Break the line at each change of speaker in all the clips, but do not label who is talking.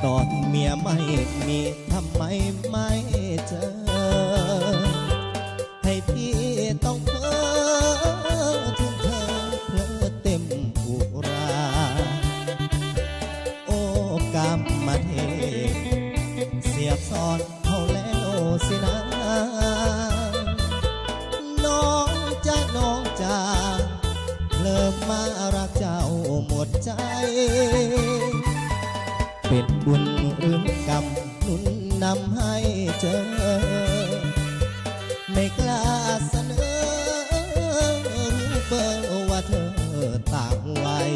ตอนเมียไม่มีทำไมไม่เจอให้พี่ต้องเพ้อถึงเธอเพลอเต็มอุราโอ้กรรมเทเสียบซ้อนเขาแล้วสินะน้องจ้าเริ่มมารักเจ้าหมดใจเป็นบุญหรือกรรมหนุนนำให้เจอไม่กล้าเสนอรู้เบอร์ว่าเธอต่างวัย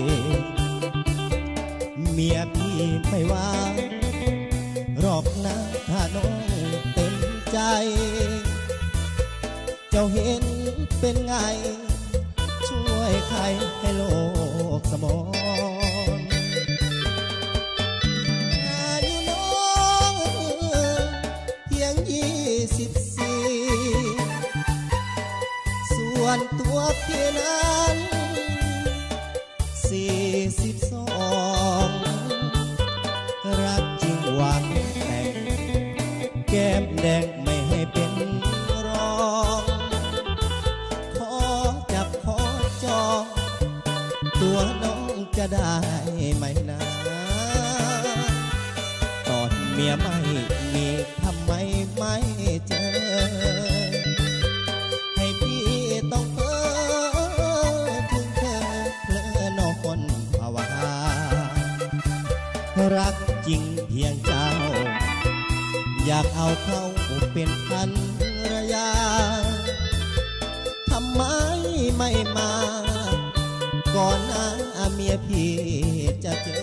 เมียพี่ไม่ว่าหรอกนะถ้าน้องเต็มใจเจ้าเห็นเป็นไงช่วยใครให้โลกสมองอายุน้องเพียง24ส่วนตัวพี่นั้น42รักจริงหวังแต่งแก้มแดงไม่ให้เป็นรองขอจับขอจองตัวน้องจะได้ไหมนะตอนเมียไม่มีทำไมไม่เจอให้พี่ต้องเพ้อถึงเธอเพลอนอนภาวนารักจริงเพียงเจ้าอยากเอาเขาเป็นภรรยาทำไมไม่มาก่อนหน้าเมียพี่จะเจอ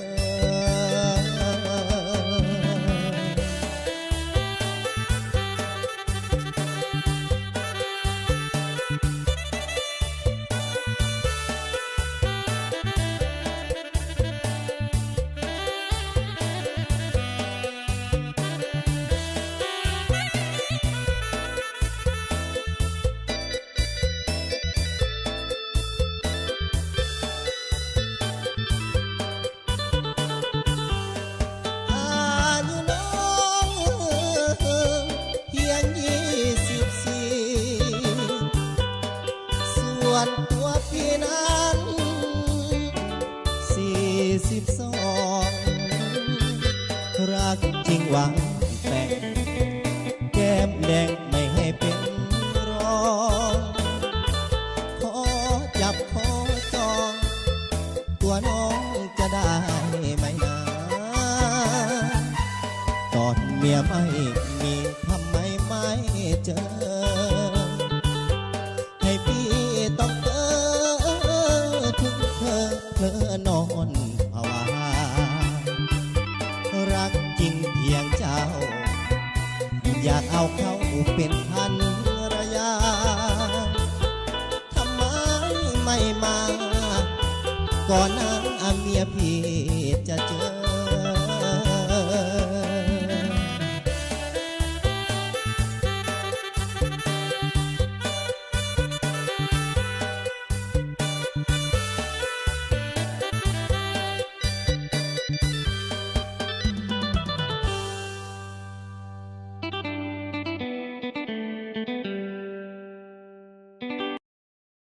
ส่วนตัวพี่นั้น42รักจริงหวังแต่งแก้มแดงไม่ให้เป็นรองขอจับขอจองตัวน้องจะได้ไหมนะตอนเมียไม่มีทำไมไม่เจอให้พี่ต้องเพ้อถึงเธอเพลอนอนภาวารักจริงเพียงเจ้าอยากเอาเขาเป็นภรรยาทำไมไม่มาก่อนหน้าเมียพี่จะเจอ